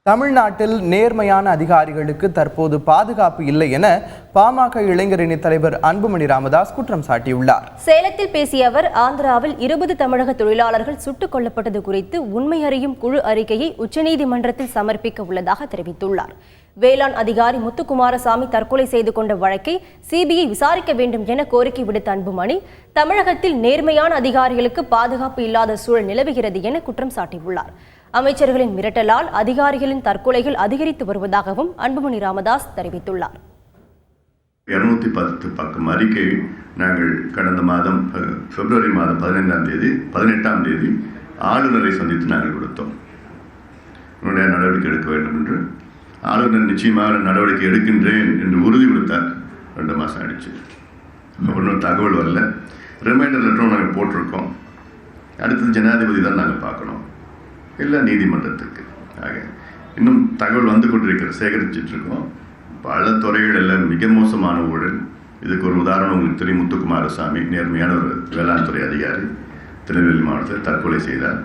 தமிழ்நாட்டில் நேர்மையான அதிகாரிகளுக்கு தற்போது பாதுகாப்பு இல்லை என பாமக இளைஞரணி தலைவர் அன்புமணி ராமதாஸ் குற்றம் சாட்டியுள்ளார். சேலத்தில் பேசிய அவர், ஆந்திராவில் 20 தமிழக தொழிலாளர்கள் சுட்டுக் கொல்லப்பட்டது குறித்து உண்மை அறியும் குழு அறிக்கையை உச்சநீதிமன்றத்தில் சமர்ப்பிக்க உள்ளதாக தெரிவித்துள்ளார். வேளாண் அதிகாரி முத்துக்குமாரசாமி தற்கொலை செய்து கொண்ட வழக்கை சிபிஐ விசாரிக்க வேண்டும் என கோரிக்கை விடுத்த அன்புமணி, தமிழகத்தில் நேர்மையான அதிகாரிகளுக்கு பாதுகாப்பு இல்லாத சூழல் நிலவுகிறது என குற்றம் சாட்டியுள்ளார். அமைச்சர்களின் மிரட்டலால் அதிகாரிகளின் தற்கொலைகள் அதிகரித்து வருவதாகவும் அன்புமணி ராமதாஸ் தெரிவித்துள்ளார். 210 பக்கம் அறிக்கை நாங்கள் கடந்த மாதம் பிப்ரவரி மாதம் 18ஆம் தேதி ஆளுநரை சந்தித்து நாங்கள் கொடுத்தோம். உடனே நடவடிக்கை எடுக்க வேண்டும் என்று ஆளுநர் நிச்சயமாக நடவடிக்கை எடுக்கின்றேன் என்று உறுதி கொடுத்தார். 2 மாதம் ஆயிடுச்சு, ஒன்றும் தகவல் வரல. ரிமைண்டர் லெட்டரும் நாங்கள் போட்டிருக்கோம். அடுத்தது ஜனாதிபதி தான் நாங்கள் பார்க்கணும், இல்லை நீதிமன்றத்துக்கு. ஆக இன்னும் தகவல் வந்து கொண்டிருக்கிற சேகரிச்சுட்டு இருக்கோம். பல துறைகள் எல்லாம் மிக மோசமான ஊழல். இதுக்கு ஒரு உதாரணம் உங்களுக்கு தெரியும். முத்துக்குமாரசாமி நேர்மையான ஒரு வேளாண் துறை அதிகாரி திருநெல்வேலி மாவட்டத்தில் தற்கொலை செய்தார்.